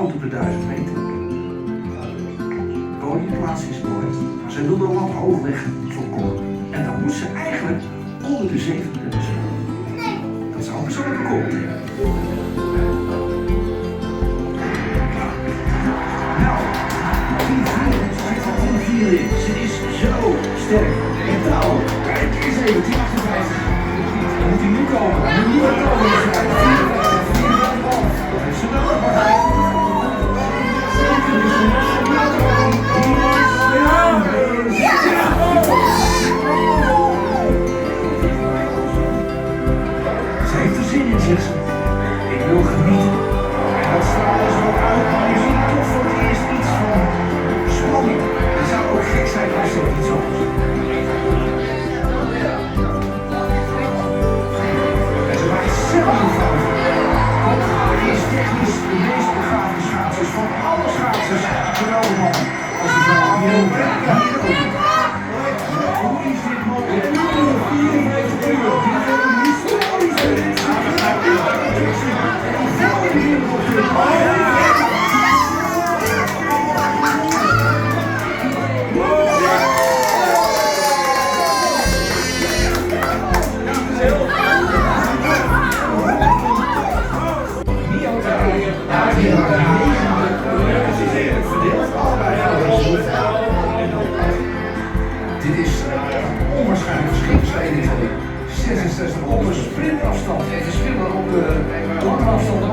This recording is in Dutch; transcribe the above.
goud op de 1000 meter. De podiumplaats is mooi, maar ze wil de lat hoog leggen voor Cor. En dan moet ze eigenlijk onder de 7 kunnen staan. Dat zou een persoonlijke record betekenen. Nou, ze is zo sterk en trouw. Kijk eens even, 1058. Dan moet hij nu komen. Dan moet hij nu komen. Dat heeft ze nodig, maar ze heeft er zin in, zegt ze. Ik wil genieten. En dat stralen ze ook uit, maar je ziet toch voor het eerst iets van spanning. Het zou ook gek zijn als dat niet zo was. En ze maakt zelf een fout. Hij is technisch de meest begaafde schaatsers van alle schaatsers, zowel de mannen als de vrouwen. Hoe is dit mogelijk? 54 uur. Dit is een historische rit. Dit is onwaarschijnlijk verschillende van 66 op een sprintafstand. En verschillen op de lange afstand.